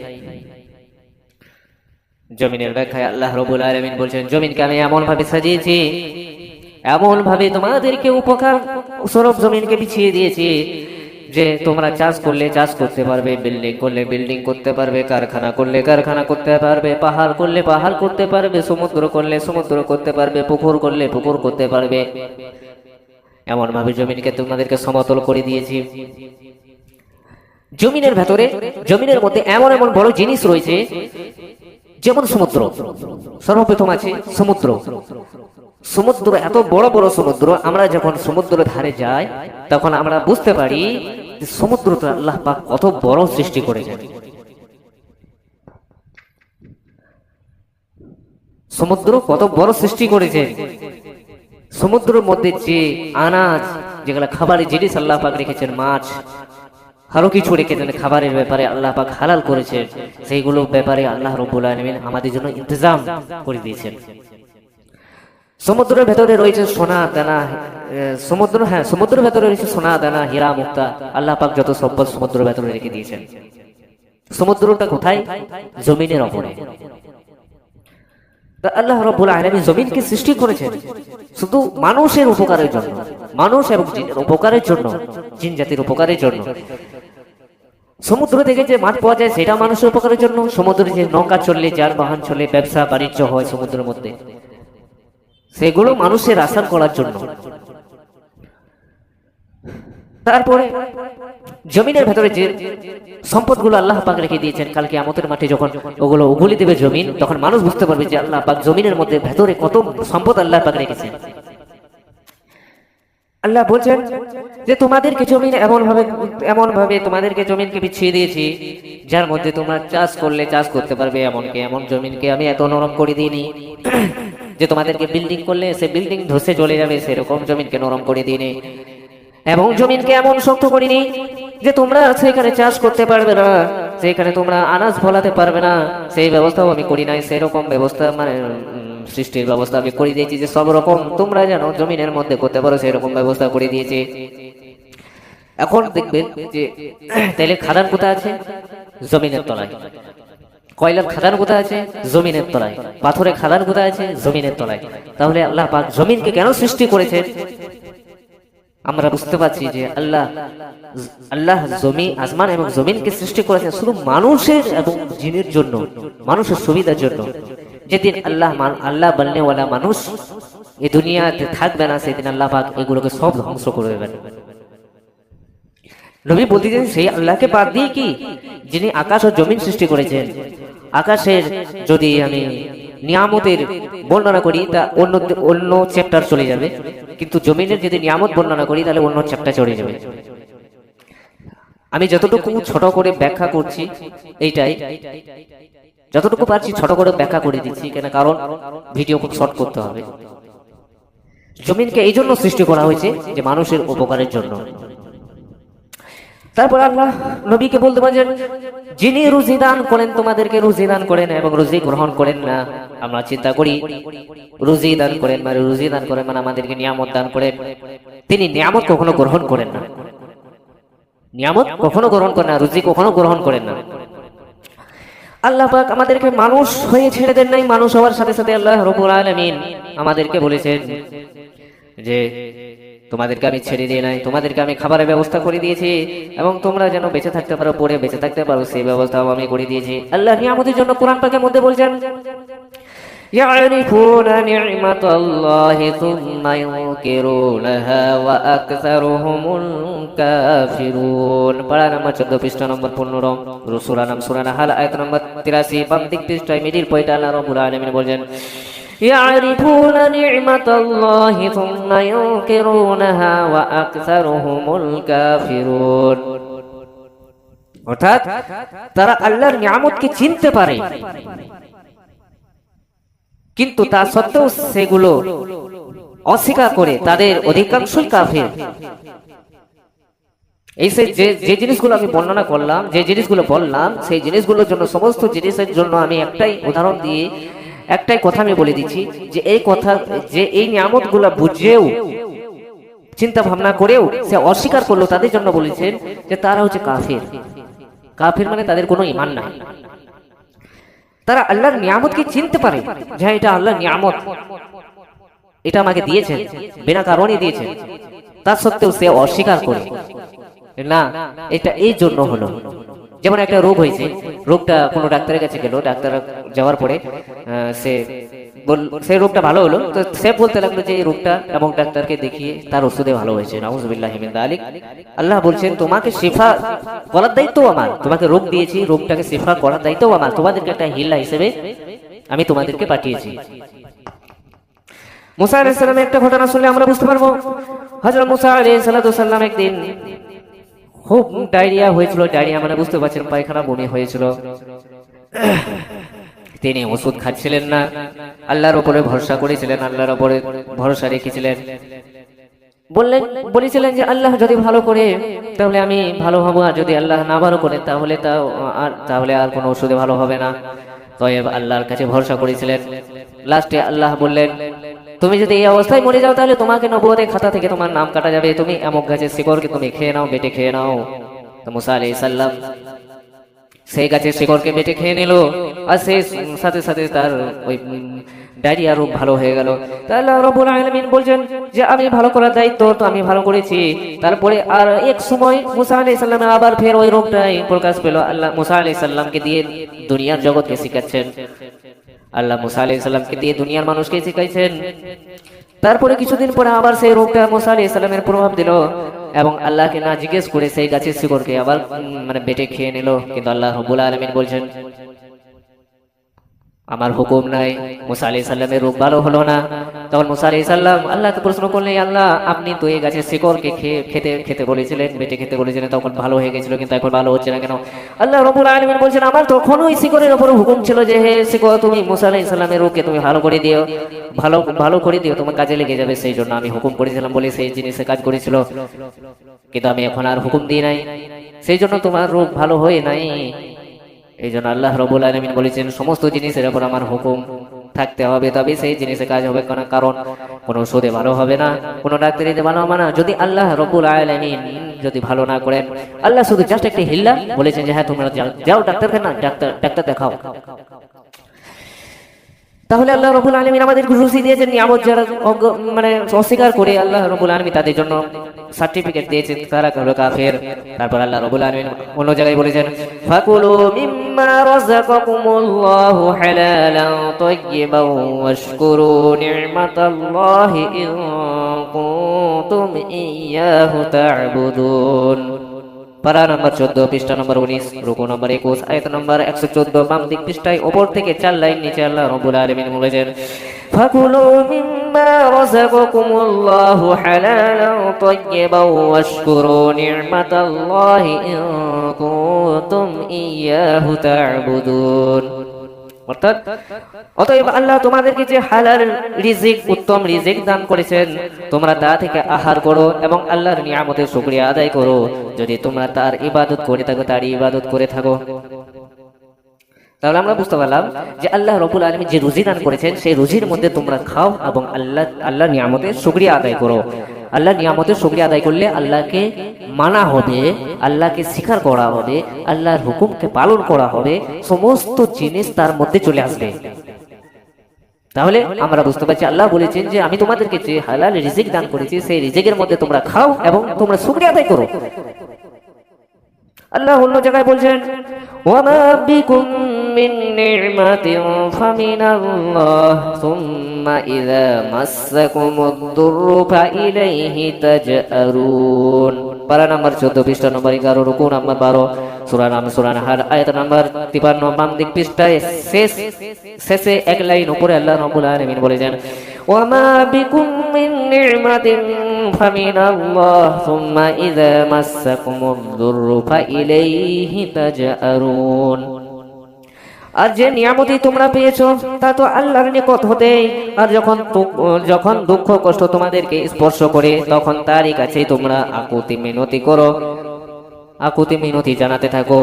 [SPEAKER 1] জমিনের ব্যাখ্যায় আল্লাহ রাব্বুল আলামিন বলছেন, জমিনকে আমি এমন ভাবে সাজিয়েছি, এমন ভাবে তোমাদেরকে উপকার স্বরূপ জমিনকে বিছিয়ে দিয়েছি, যে তোমরা চাষ করলে চাষ করতে পারবে, বিল্ডিং করলে বিল্ডিং করতে পারবে, কারখানা করলে কারখানা করতে পারবে, পাহাড় করলে পাহাড় করতে পারবে, সমুদ্র করলে সমুদ্র করতে পারবে, পুকুর করলে পুকুর করতে পারবে। এমন ভাবে জমিনকে তোমাদেরকে সমতল করে দিয়েছি। জমিনের ভেতরে, জমিনের মধ্যে এমন এমন বড় জিনিস রয়েছে, যেমন সমুদ্র। সর্বপ্রথম আছে সমুদ্র। সমুদ্র এত বড় বড় সমুদ্র, আমরা যখন সমুদ্রের ধারে যাই, তখন আমরা বুঝতে পারি যে সমুদ্রটা আল্লাহ পাক কত বড় সৃষ্টি করেছেন। সমুদ্র কত বড় সৃষ্টি করেছেন। সমুদ্রের মধ্যে যে আনাজ, যেগুলো খাবারের জিনিস আল্লাহ পাক রেখেছেন, মাছ আরো কিছু রেখেছেন খাবারের ব্যাপারে, আল্লাহ পাক হালাল করেছেন, সেইগুলো ব্যাপারে আল্লাহ রাব্বুল আলামিন আমাদের জন্য ইন্তজাম করে দিয়েছেন। সমুদ্রের ভেতরে রয়েছে সোনা দানা, সমুদ্রের ভেতরে রয়েছে সোনা দানা, হীরা মুক্তা, আল্লাহ পাক যত সম্পদ সমুদ্রের ভেতরে রেখে দিয়েছেন। সমুদ্রটা কোথায়? জমিনের উপরে। আল্লাহ রাব্বুল আলামিন জমিনকে সৃষ্টি করেছেন শুধু মানুষের উপকারের জন্য, মানুষ এবং জিনের উপকারের জন্য, জিন জাতির উপকারের জন্য। সমুদ্র থেকে যে মাছ পাওয়া যায় সেটা মানুষের উপকারের জন্য, সমুদ্রে যে নৌকা চললে, যানবাহন চলে, ব্যবসা বাণিজ্য হয় সমুদ্রের মধ্যে, সেগুলো মানুষের আসার করার জন্য। তারপরে জমিনের ভেতরে যে সম্পদগুলো আল্লাহ পাক রেখে দিয়েছেন, কালকে কিয়ামতের মাঠে যখন ওগুলো উগলি দেবে জমিন, তখন মানুষ বুঝতে পারবে যে আল্লাহ পাক জমিনের মধ্যে ভেতরে কত সম্পদ আল্লাহ পাক রেখেছেন। আল্লাহ বলছেন যে তোমাদেরকে জমিন এমন ভাবে তোমাদেরকে জমিনকে বিছিয়ে দিয়েছি যার মধ্যে তোমরা চাষ করলে চাষ করতে পারবে। এমন জমিনকে আমি এত নরম করে দিইনি যে তোমাদেরকে বিল্ডিং করলে সে বিল্ডিং ধসে চলে যাবে, সেরকম জমিনকে নরম করে দিইনি। এবং জমিনকে এমন শক্ত করিনি যে তোমরা সেখানে চাষ করতে পারবে না, সেখানে তোমরা আনাজ ফলাতে পারবে না, সেই ব্যবস্থাও আমি করি নাই। সেরকম ব্যবস্থা মানে সৃষ্টির ব্যবস্থা আমি করে দিয়েছি যে সব রকম তোমরা যেন জমিনের মধ্যে করতে পারো, সেরকম ব্যবস্থা করে দিয়েছি। এখন দেখবেন যে তেলের খাদান কোথায় আছে? জমিনের তলায়। কয়লার খাদান কোথায় আছে? জমিনের তলায়। পাথরের খাদান কোথায় আছে? জমিনের তলায়। তাহলে আল্লাহ পাক জমিনকে কেন সৃষ্টি করেছেন? আমরা বুঝতে পারছি যে আল্লাহ জমি, আসমান এবং জমিনকে সৃষ্টি করেছেন শুধু মানুষের এবং জিনের জন্য, মানুষের সুবিধার জন্য। যেদিন আল্লাহ বলনেওয়ালা মানুষ এই দুনিয়াতে থাকবে না, সেদিন আল্লাহ পাক এগুলোকে সব ধ্বংস করে দেবেন। নবী বলতেছেন সেই আল্লাহকে বাদ দিয়ে কি, যিনি আকাশ ও জমিন সৃষ্টি করেছেন। আকাশের যদি আমি নিয়ামতের বর্ণনা করি তা অন্য চ্যাপ্টার চলে যাবে, কিন্তু জমিনের যদি নিয়ামত বর্ণনা করি তাহলে অন্য চ্যাপ্টার চলে যাবে। আমি যতটুকু ছোট করে ব্যাখ্যা করছি, এইটাই যতটুকু পারছি ছোট করে ব্যাখ্যা করে দিচ্ছি, কেন কারণ ভিডিও খুব শর্ট করতে হবে। জমিনকে এই জন্য সৃষ্টি করা হয়েছে যে মানুষের উপকারের জন্য। তারপর আল্লাহ নবীকে বলতে পারেন, যিনি রুজি দান করেন, তোমাদেরকে রুজি দান করেন এবং রুজি গ্রহণ করেন না। আমরা চিন্তা করি রুজি দান করেন মানে আমাদেরকে নিয়ামত দান করেন। তিনি নিয়ামত কখনো গ্রহণ করেন না, নিয়ামত কখনো গ্রহণ করেন না, রুজি কখনো গ্রহণ করেন না। আল্লাহ পাক আমাদেরকে মানুষ হয়ে ছেড়ে দেন নাই। মানুষ হওয়ার সাথে সাথে আল্লাহ রাব্বুল আলামিন আমাদেরকে বলেছেন যে তোমাদেরকে আমি ছেড়ে দিয়ে নাই, তোমাদেরকে আমি খাবারের ব্যবস্থা করে দিয়েছি এবং তোমরা যেন বেঁচে থাকতে পারো, পরে বেঁচে থাকতে পারো, সেই ব্যবস্থাও আমি করে দিয়েছি। আল্লাহ নিয়ামতের জন্য কোরআন পাকের মধ্যে বলছেন, يعرفون نعمة الله ثم ينكرونها وأكثرهم الكافرون। পারা নাম্বার 14 পৃষ্ঠা নম্বর 15, সূরা নাম সূরা নাহাল আয়াত নম্বর 83, বাম দিক পৃষ্ঠায় মিডিল পয়েন্টে আল্লাহ রাব্বুল আলামিন বলেন, يعرفون نعمة الله ثم ينكرونها وأكثرهم الكافرون। অর্থাৎ তারা আল্লাহর নিয়ামতকে চিনতে পারে, কিন্তু তা সত্ত্বেও সেগুলো অস্বীকার করে। তাদের অধিকাংশই কাফির। এই যে জিনিসগুলো আমি বর্ণনা করলাম, যে জিনিসগুলো বললাম, সেই জিনিসগুলোর জন্য, সমস্ত জিনিসের জন্য আমি একটাই উদাহরণ দিয়ে একটাই কথা আমি বলে দিচ্ছি যে এই কথা, যে এই নিয়ামতগুলো বুঝেও চিন্তা ভাবনা করেও সে অস্বীকার করলো, তাদের জন্য বলেছেন যে তারা হচ্ছে কাফির। কাফির মানে তাদের কোনো ঈমান নাই। তারা আল্লাহর নিয়ামতকে চিনতে পারে যে এটা আল্লাহর নিয়ামত, এটা আমাকে দিয়েছেন, বিনা কারণে দিয়েছেন, তা সত্ত্বেও সে অস্বীকার করে না। এটা এই জন্য হলো, যেমন একটা রোগ হয়েছে, রোগটা কোনো ডাক্তারের কাছে গেল, ডাক্তার যাওয়ার পরে সে রোগটা ভালো হলো, তো সে বলতে লাগলো যে এই রোগটা এবং ডাক্তারকে দেখিয়ে তার ওষুধে ভালো হয়েছে। নাউযুবিল্লাহি মিন যালিক। আল্লাহ বলছেন তোমাকে শিফা করার দায়িত্ব আমার, তোমাকে রোগ দিয়েছি, রোগটাকে শিফা করার দায়িত্ব আমার, তোমাদেরকে একটা হিলা হিসেবে আমি তোমাদেরকে পাঠিয়েছি। মুসা আলাইহিস সালামের একটা ঘটনা শুনলে আমরা বুঝতে পারবো। হযরত মুসা আলাইহিস সালাম একদিন খুব ডায়রিয়া হয়েছিল, ডায়রিয়া মানে বুঝতে পারছেন পায়খানা বমি হয়েছিল। তিনি ওষুধ খাচ্ছিলেন না, আল্লাহর উপরে ভরসা করেছিলেন, আল্লাহর উপরে ভরসা রেখেছিলেন। বলেছিলেন যে আল্লাহ যদি ভালো করে তাহলে আমি ভালো হব, আর যদি আল্লাহ না ভালো করে তাহলে আর কোনো ওষুধে ভালো হবে না। তয়েব আল্লাহর কাছে ভরসা করেছিলেন। লাস্টে আল্লাহ বললেন তুমি যদি এই অবস্থায় মরে যাও তাহলে তোমাকে নবুয়তের খাতা থেকে তোমার নাম কাটা যাবে, তুমি এমক গাছের শিকড়কে তুমি খেয়ে নাও, বেটে খেয়ে নাও। তো মুসা আলাইহিস সালাম সেই গাছের শিকড়কে বেটে খেয়ে নিল, আর সেই সাথে সাথে তার ওই ডায়রিয়া রোগ ভালো হয়ে গেল। তাহলে আল্লাহ রাব্বুল আলামিন বলছেন যে আমি ভালো করার দায়িত্ব তো আমি ভালো করেছি। তারপরে আর এক সময় মুসা আলাইহিস সালামের আবার ফের ওই রোগটাই প্রকাশ পেল। আল্লাহ মুসা আলাইহিস সালামকে দিয়ে দুনিয়ার জগৎকে শিখাচ্ছেন, আল্লাহ মুসা আলাইহিস সালামকে দিয়ে দুনিয়ার মানুষকে শিখাইছেন। তারপরে কিছুদিন পরে আবার সেই রোগটা মুসা আলাইহিস সালামের প্রভাব দিল এবং আল্লাহকে না জিজ্ঞেস করে সেই গাছের শিকড়কে আবার বেটে খেয়ে নিল। কিন্তু আল্লাহ রাব্বুল আলামিন বলছেন আমার হুকুম নাই, মুসা আলাইহিস সালামের রোগ ভালো হলো না। তখন মুসা আলাইহিস সালাম আল্লাহকে প্রশ্ন করলেন, আল্লাহ আপনি তো এই গাছের শিকড়কে খেতে বলেছিলেন, বেটে খেতে বলেছিলেন, তখন ভালো হয়ে গেছিল, কিন্তু এখন ভালো হচ্ছে না কেন? আল্লাহ রাব্বুল আলামিন বলছেন আমার তখন ওই শিকড়ের উপর হুকুম ছিল যে হে শিকড় তুমি মুসা আলাইহিস সালামের রোগকে তুমি ভালো করে দিও, ভালো করে দিও, তোমার কাজে লেগে যাবে, সেই জন্য আমি হুকুম করেছিলাম বলে সেই জিনিসে কাজ করেছিল, কিন্তু আমি এখন আর হুকুম দিই নাই, সেই জন্য তোমার রোগ ভালো হয় নাই। এই জন্য আল্লাহ রাব্বুল আলামিন বলেছেন সমস্ত জিনিসের উপর আমার হুকুম থাকতে হবে, তবে সেই জিনিসে কাজ হবে, কারণ কোনো ওষুধে ভালো হবে না, কোনো ডাক্তারিতে ভালো হবে না যদি আল্লাহ রাব্বুল আলামিন যদি ভালো না করেন। আল্লাহ শুধু জাস্ট একটা হিল্লা বলেছেন যে হ্যাঁ তোমরা যাও ডাক্তারকে না ডাক্তার দেখাও। তাহলে আল্লাহ রাব্বুল আলামিন আমাদের রুচি দিয়েছেন নিয়ামত, যারা অস্বীকার করে আল্লাহ রাব্বুল আলামিন তাদের জন্য সার্টিফিকেট দিয়েছেন তারা হলো কাফের। তারপর আল্লাহ রাব্বুল আলামিন অন্য জায়গায় বলেছেন ফাকুলু মিম্মা রাযাকাকুমুল্লাহু হালালান তাইয়্যিবান ওয়াশকুরু নি'মাতাল্লাহি ইন কুনতুম ইয়্যাহু তা'বুদুন। পারা নম্বর 14 পৃষ্ঠা নম্বর 19 রুকু নম্বর 21 আয়াত নম্বর 114 বাম দিক পৃষ্ঠায় উপর থেকে 4 লাইন নিচে আল্লাহ রাব্বুল আলামিন বলেছেন ফাকুলু মিম্মা রাযাকাকুমুল্লাহু হালালান তাইয়্যিবান ওয়াশকুরু নি'মাতাল্লাহি ইন কুনতুম ইয়্যাহু তা'বুদুন। অতএব আল্লাহ তোমাদেরকে যে হালাল রিজিক উত্তম রিজিক দান করেছেন তোমরা তা থেকে আহার করো এবং আল্লাহর নিয়ামতের শুকরিয়া আদায় করো, যদি তোমরা তার ইবাদত করে থাকো, তার ইবাদত করে থাকো। তাহলে আমরা বুঝতে পারলাম যে আল্লাহ রাব্বুল আলামিন যে রুজি দান করেছেন সেই রুজির মধ্যে তোমরা খাও এবং আল্লাহর নিয়ামতের শুকরিয়া আদায় করো। আল্লাহর নিয়ামতের শুকরিয়া আদায় করলে আল্লাহকে মানা হবে, আল্লাহকে স্বীকার করা হবে, আল্লাহর হুকুমকে পালন করা হবে, সমস্ত জিনিস তার মধ্যে চলে আসবে। তাহলে আমরা বুঝতে পারছি আল্লাহ বলেছেন যে আমি তোমাদেরকে যে হালাল রিজিক দান করেছি সেই রিজিকের মধ্যে তোমরা খাও এবং তোমরা শুকরিয়া আদায় করো। আল্লাহ অন্য জায়গায় বলছেন ওয়ামা বিকুম মিন নি'মাতিন ফামিনাল্লাহ সুম্মা ইযা মাসসাকুমুদ-দুররু ফাইলাইহি তাজআরুন। পারা নম্বর 14 পৃষ্ঠা নম্বর 11 রুকু নম্বর 12 সূরা নাহাল আয়াত নম্বর 53 বাম দিক পৃষ্ঠায় শেষে এক লাইন উপরে আল্লাহ রাব্বুল আলামিন বলেছেন ওয়ামা বিকুম মিন নি'মাতিন ফামিনাল্লাহ সুম্মা ইযা মাসসাকুমুদ-দুররু ফাইলাইহি তাজআরুন। আর যে নিয়ামতি তোমরা পেয়েছো তা তো আল্লাহর নিকট হতে, আর যখন দুঃখ কষ্ট তোমাদেরকে স্পর্শ করে তখন তারই কাছে তোমরা আকুতি মিনতি করো, আকুতি মিনতি জানাতে থাকো।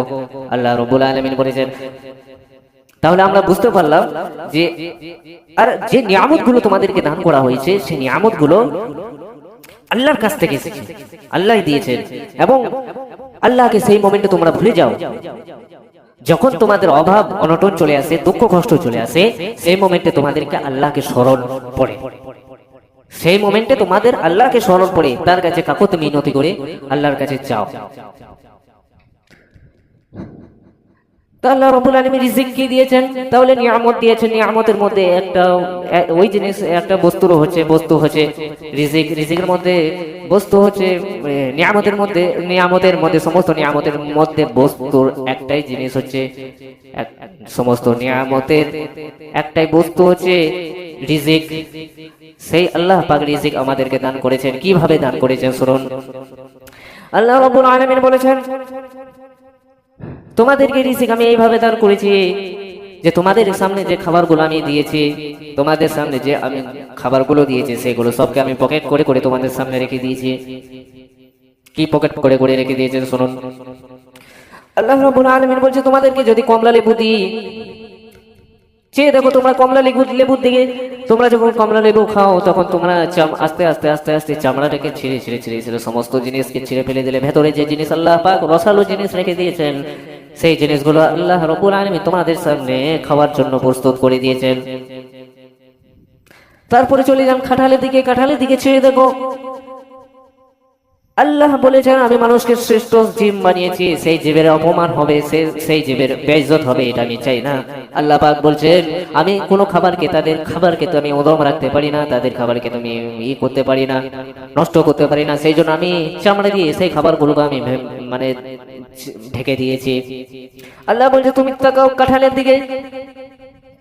[SPEAKER 1] আল্লাহ রাব্বুল আলামিন বলেছেন। তাহলে আমরা বুঝতে পারলাম যে আর যে নিয়ামতগুলো তোমাদেরকে দান করা হয়েছে সেই নিয়ামতগুলো আল্লাহর কাছ থেকে এসেছে, আল্লাহ দিয়েছেন এবং আল্লাহকে সেই মোমেন্টে তোমরা ভুলে যাও। যখন তোমাদের অভাব অনটন চলে আসে, দুঃখ কষ্ট চলে আসে, সেই মোমেন্টে তোমাদেরকে আল্লাহকে স্মরণ পড়ে, সেই মোমেন্টে তোমাদের আল্লাহকে স্মরণ পড়ে তার কাছে কাকুতি মিনতি করে আল্লাহর কাছে চাও। আল্লাহ রাব্বুল আলামিন রিজিক কি দিয়েছেন? তাহলে নিয়ামত দিয়েছেন। নিয়ামতের মধ্যে একটা ওই জিনিস একটা বস্তু হচ্ছে রিজিক। রিজিকের মধ্যে বস্তু হচ্ছে নিয়ামতের মধ্যে সমস্ত নিয়ামতের মধ্যে বস্তুর একটাই জিনিস হচ্ছে, সমস্ত নিয়ামতের একটাই বস্তু হচ্ছে রিজিক। সেই আল্লাহ পাক রিজিক আমাদেরকে দান করেছেন। কিভাবে দান করেছেন শুনুন। আল্লাহ রাব্বুল আলামিন বলেছেন তোমাদেরকে রিজিক আমি এইভাবে দান করেছি যে তোমাদের সামনে যে খাবারগুলো আমি দিয়েছি, তোমাদের সামনে যে আমি খাবারগুলো দিয়েছি সেগুলো সবকে আমি পকেট করে করে তোমাদের সামনে রেখে দিয়েছি। কি পকেট করে করে রেখে দিয়েছেন শুনুন। আল্লাহ রাব্বুল আলামিন বলছে তোমাদেরকে যদি কমলা লেবু দিই, চেয়ে দেখো তোমরা কমলা লেবুর দিকে, তোমরা যখন কমলা লেবু খাও তখন তোমরা আস্তে আস্তে আস্তে আস্তে চামড়াটাকে ছিঁড়ে ছিঁড়ে ছিঁড়ে ছিঁড়ে সমস্ত জিনিসকে ছিঁড়ে ফেলে দিলে ভেতরে যে জিনিস আল্লাহ পাক রসালো জিনিস রেখে দিয়েছেন সেই জিনিসগুলো আল্লাহ রাব্বুল আলামিন তোমাদের সামনে খাওয়ার জন্য প্রস্তুত করে দিয়েছেন। তারপরে চলে যান কাঁঠালের দিকে ছেড়ে দেখো আল্লাহ বলেছেন আমি মানুষকে শ্রেষ্ঠ জীব বানিয়েছি, সেই জীবের অপমান হবে, সেই জীবের বেইজ্জত হবে, এটা আমি চাই না। আল্লাহ পাক বলছেন আমি কোনো তাদের খাবারকে তো আমি উদম রাখতে পারি না, তাদের খাবারকে তো আমি করতে পারি না, নষ্ট করতে পারি না, সেই জন্য আমি চামড়া দিয়ে সেই খাবারগুলোকে আমি মানে ঢেকে দিয়েছি। আল্লাহ বলছে তুমি তাকাও কাঁঠালের দিকে,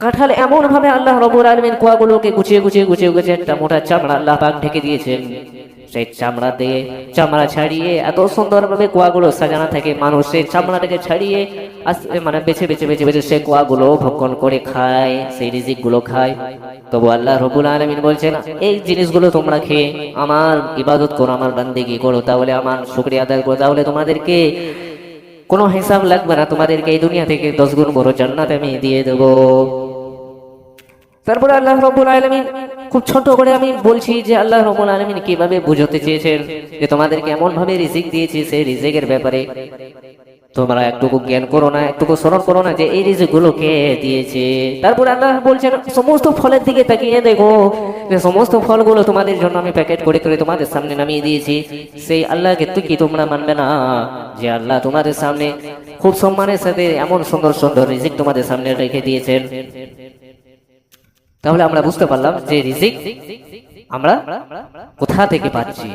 [SPEAKER 1] কাঁঠাল এমন ভাবে আল্লাহ রব্বুল আলামিন কোয়াগুলোকে গুছিয়ে একটা মোটা চামড়া আল্লাহ পাক ঢেকে দিয়েছেন। সেই চামড়া ছাড়িয়ে এত সুন্দর ভাবে কোয়াগুলো সাজানো থাকে, মানুষ সেই চামড়াটাকে ছাড়িয়ে মানে বেছে সেই কোয়াগুলো ভক্ষণ করে খায়, সেই রিজিক গুলো খায়। তবু আল্লাহ রব্বুল আলামিন বলছেন এই জিনিসগুলো তোমরা খেয়ে আমার ইবাদত করো, আমার বান্দেগি করো, তাহলে আমার শুকরিয়া আদায় করো, তাহলে তোমাদেরকে কোনো হিসাব লাগবে না, তোমাদেরকে এই দুনিয়া থেকে 10 গুণ বড় জান্নাত আমি দিয়ে দেবো। তারপরে আল্লাহ রাব্বুল আলামিন খুব ছোট করে আমি বলছি যে আল্লাহ রাব্বুল আলামিন কিভাবে বুঝাতে চেয়েছেন যে তোমাদেরকে এমন ভাবে রিজিক দিয়েছি, সেই রিজিকের ব্যাপারে তোমরা একটুকু জ্ঞান করো না, একটুকু স্মরণ করো না যে এই রিজিক গুলো কে দিয়েছে। তারপর আল্লাহ বলছেন সমস্ত ফলের দিকে তাকিয়ে দেখো যে সমস্ত ফলগুলো তোমাদের জন্য আমি প্যাকেট করে তোমাদের সামনে নামিয়ে দিয়েছি। সেই আল্লাহকে কি তোমরা মানবে না যে আল্লাহ তোমাদের সামনে খুব সম্মানের সাথে এমন সুন্দর সুন্দর রিজিক তোমাদের সামনে রেখে দিয়েছেন। তাহলে আমরা বুঝতে পারলাম যে রিজিক আমরা কোথা থেকে পাচ্ছি,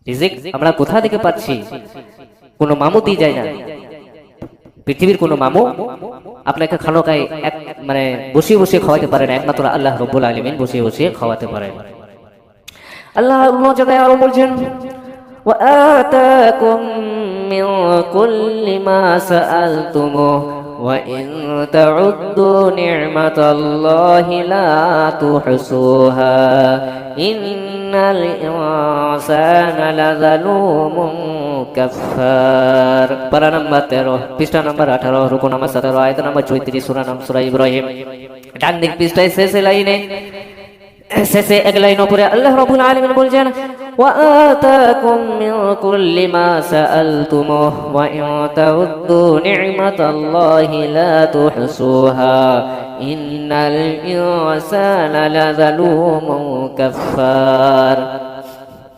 [SPEAKER 1] রিজিক আমরা কোথা থেকে পাচ্ছি। কোনো মামু দিয়ে যায় না, পৃথিবীর কোনো মামু আপনাকে খানোকায় মানে বসিয়ে খাওয়াতে পারে না, একমাত্র আল্লাহ রাব্বুল আলামিন বসিয়ে খাওয়াতে পারেন। আল্লাহ অন্য জায়গায় আরো বলছেন ওয়া আতাকুম মিন কুল্লি মা সাআলতুমুহু وَإِن تَعُدُّوا نِعْمَةَ اللَّهِ لَا تُحْصُوهَا إِنَّ الْإِنسَانَ لَظَلُومٌ كَفَّارٌ। পারা নাম্বার 13, পৃষ্ঠা নাম্বার 18, রুকু নাম্বার 17, আয়াত নাম্বার 34, সূরা ইব্রাহিম। ডান দিক পৃষ্ঠায় শেষে লাইনে শেষে এক লাইন উপরে আল্লাহ রাব্বুল আলামিন বলছেন ওয়া আতাকুম মিন কুল্লি মা সাআলতুমুহু ওয়া ইন তাউদ্দু নি'মাতাল্লাহি লা তুহসুহা ইন্নাল ইনসানা লাযালুমুন কাফফার।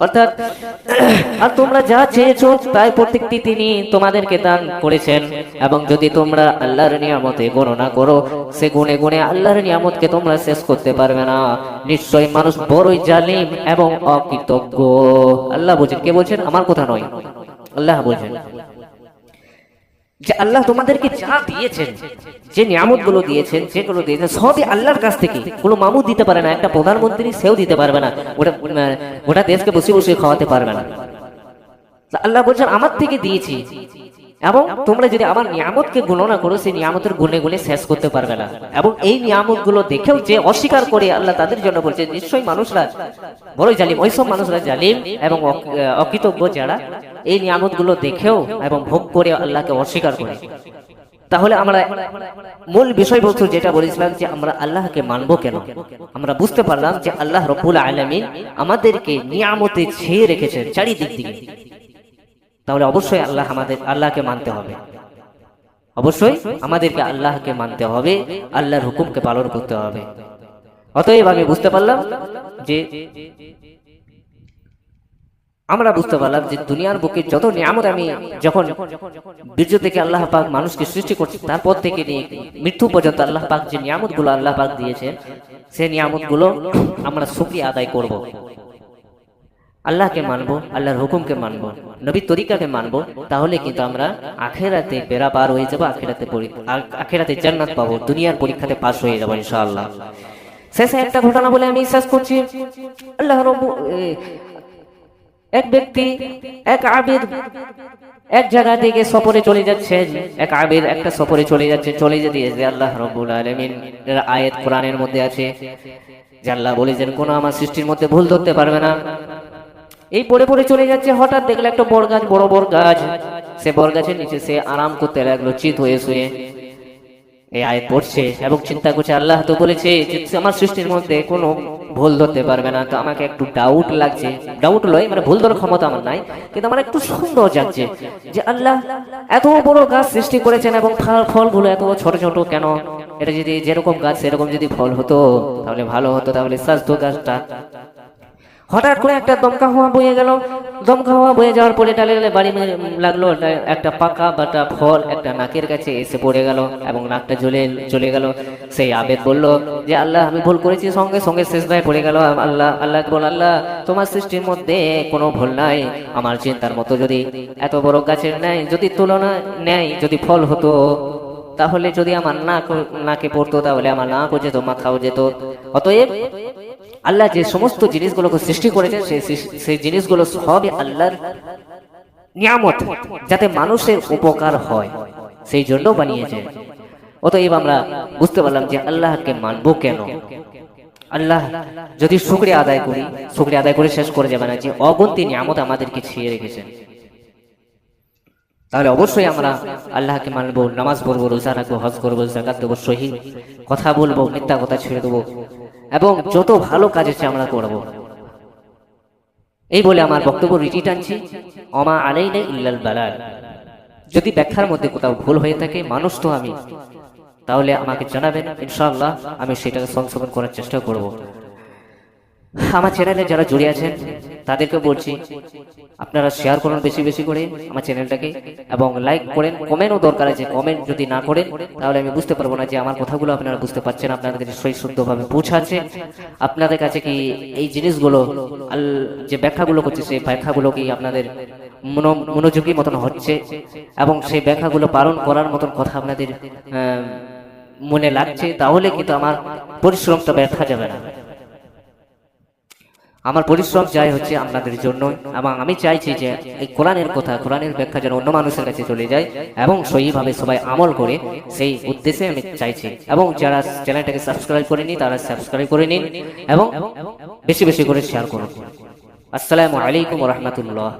[SPEAKER 1] অর্থাৎ আর তোমরা যা চেয়েছো তাই প্রত্যেকটি তিনি তোমাদেরকে দান করেছেন, এবং যদি তোমরা আল্লাহর নিয়ামতে গণনা করো সে গুণে গুণে আল্লাহর নিয়ামতকে তোমরা শেষ করতে পারবে না। নিশ্চয়ই মানুষ বড়ই জালিম এবং অকৃতজ্ঞ। আল্লাহ বলছেন, কে বলছেন? আমার কথা নয়, আল্লাহ বলছেন যে আল্লাহ তোমাদেরকে যা দিয়েছেন, যে নিয়ামত গুলো দিয়েছেন, যেগুলো দিয়েছেন সবই আল্লাহর কাছ থেকে, কোনো মামুদ দিতে পারে না। একটা প্রধানমন্ত্রী সেও দিতে পারবে না, ওটা দেশকে বসে খাওয়াতে পারবে না। আল্লাহ বলছেন আমার থেকে দিয়েছি, এবং তোমরা যদি আমার নিয়ামতকে গণনা করো সেই নিয়ামতের গুণে গুণে শেষ করতে পারবে না। এবং এই নিয়ামত গুলো দেখেও যে অস্বীকার করে আল্লাহ তাদের জন্য বলছে নিশ্চয়ই মানুষরা বড়ই জালিম। ওইসব মানুষরা জালিম এবং অকৃতজ্ঞ যারা এই নিয়ামত গুলো দেখেও এবং ভোগ করে আল্লাহকে অস্বীকার করে। তাহলে আমরা মূল বিষয়বস্তু যেটা বলেছিলাম যে আমরা আল্লাহকে মানবো কেন, আমরা বুঝতে পারলাম যে আল্লাহ রাব্বুল আলামিন আমাদেরকে নিয়ামতে ছেয়ে রেখেছেন চারিদিক থেকে। তাহলে অবশ্যই আল্লাহকে মানতে হবে, অবশ্যই আমাদেরকে আল্লাহকে মানতে হবে, আল্লাহর হুকুমকে পালন করতে হবে। অতএব আমি বুঝতে পারলাম যে দুনিয়ার বুকে যত নিয়ামত আমি যখন বীর্য থেকে আল্লাহ পাক মানুষকে সৃষ্টি করছে তারপর থেকে নিয়ে মৃত্যু পর্যন্ত আল্লাহ পাক যে নিয়ামত গুলো আল্লাহ পাক দিয়েছেন সেই নিয়ামত গুলো আমরা শুকরিয়া আদায় করব, আল্লাহকে মানবো, আল্লাহর হুকুমকে মানবো, নবীর তরিকাকে মানবো। তাহলে কিন্তু আমরা আখিরাতে বেড়া পার হয়ে যাবো, আখিরাতে জান্নাত পাবো, দুনিয়ার পরীক্ষাতে পাস হয়ে যাবো ইনশাআল্লাহ। শেষে একটা ঘটনা বলে আমি শেষ করছি। আল্লাহ এক ব্যক্তি, এক আবিদ এক জায়গা থেকে সফরে চলে যাচ্ছেন, এক আবিদ একটা সফরে চলে যাচ্ছে, চলে যেতে আল্লাহ রাব্বুল আলামিন এর আয়াত কোরআনের মধ্যে আছে যে আল্লাহ বলেছেন কোন আমার সৃষ্টির মধ্যে ভুল ধরতে পারবে না। এই পড়ে চলে যাচ্ছে, হঠাৎ দেখলে একটা বড় বড় গাছ, সে বড় গাছের নিচে সে আরাম করতে লাগলো চিত হয়ে শুয়ে। এই আয়াত পড়ছে এবং চিন্তা করছে আল্লাহ তো বলেছে আমার সৃষ্টির মধ্যে কোনো ভুল ধরতে পারবে না, তো আমাকে একটু ডাউট লাগছে। ডাউট লয় মানে ভুল ধরার ক্ষমতা আমার নাই, কিন্তু আমার একটু সন্দেহ জাগছে যে আল্লাহ এত বড় গাছ সৃষ্টি করেছেন এবং ফলগুলো এত ছোট ছোট কেন, এটা যদি যেরকম গাছ সেরকম যদি ফল হতো তাহলে ভালো হতো, তাহলে সাজতো গাছটা। হঠাৎ করে একটা দমকা হাওয়া বয়ে গেল, দমকা হাওয়া বয়ে যাওয়ার পরে ডালে ডালে বাড়ি লাগলো, একটা পাকা বাটা ফল একটা নাকের কাছে এসে পড়ে গেল এবং নাকটা জ্বলে গেল। সেই আবেদ বলল যে আল্লাহ আমি ভুল করেছি, সঙ্গে সঙ্গে সিজদায় পড়ে গেল। আল্লাহকে বল, আল্লাহ তোমার সৃষ্টির মধ্যে কোনো ভুল নাই, আমার চিন্তার মতো যদি এত বড় গাছের ন্যায় যদি তুলনা ন্যায় যদি ফল হতো, তাহলে যদি আমার নাকে পড়তো তাহলে আমার নাকও যেত, মাথাও যেত। অতএব আল্লাহ যে সমস্ত জিনিসগুলোকে সৃষ্টি করেছেন সেই জিনিসগুলো সবই আল্লাহর নিয়ামত, যাতে মানুষের উপকার হয় সেই জন্য বানিয়েছে। অতএব আমরা বুঝতে পারলাম যে আল্লাহকে মানবো কেন। আল্লাহ যদি শুকরিয়া আদায় করি, শুকরিয়া আদায় করে শেষ করে যাবে না, যে অগন্তি নিয়ামত আমাদেরকে ছিঁড়ে রেখেছেন, তাহলে অবশ্যই আমরা আল্লাহকে মানবো, নামাজ পড়বো, রোজা রাখবো, হজ করবো, যাকাত দেবো, সহিহ কথা বলবো, মিথ্যা কথা ছেড়ে দেবো এবং যত ভালো কাজ আছে আমরা করব। এই বলে আমার বক্তব্য রীতি টানছি। ওমা আলাইনা ইল্লাল বালাগ। যদি ব্যাখ্যার মধ্যে কোথাও ভুল হয়ে থাকে, মানুষ তো আমি, তাহলে আমাকে জানাবেন, ইনশাআল্লাহ আমি সেটাকে সংশোধন করার চেষ্টা করব। আমার চ্যানেলে যারা জুড়ে আছেন তাদেরকে বলছি আপনারা শেয়ার করুন বেশি বেশি করে আমার চ্যানেলটাকে, এবং লাইক করেন। কমেন্টও দরকার আছে, কমেন্ট যদি না করেন তাহলে আমি বুঝতে পারবো না যে আমার কথাগুলো আপনারা বুঝতে পারছেন, আপনাদের সহি শুদ্ধভাবে পৌঁছাচ্ছে আপনাদের কাছে, কি এই জিনিসগুলো যে ব্যাখ্যাগুলো করছে সেই ব্যাখ্যাগুলো কি আপনাদের মনোযোগী মতন হচ্ছে এবং সেই ব্যাখ্যাগুলো পালন করার মতন কথা আপনাদের মনে লাগছে, তাহলে কিন্তু আমার পরিশ্রমটা ব্যর্থ যাবে না। আমার পরিশ্রম চাই হচ্ছে আপনাদের জন্য, এবং আমি চাইছি যে এই কোরআনের কথা, কোরআনের ব্যাখ্যা যেন অন্য মানুষের কাছে চলে যায় এবং সহিভাবে সবাই আমল করে, সেই উদ্দেশ্যে আমি চাইছি। এবং যারা চ্যানেলটাকে সাবস্ক্রাইব করেনি তারা সাবস্ক্রাইব করে নিন এবং বেশি বেশি করে শেয়ার করুন। আসসালামু আলাইকুম ওয়া রাহমাতুল্লাহ।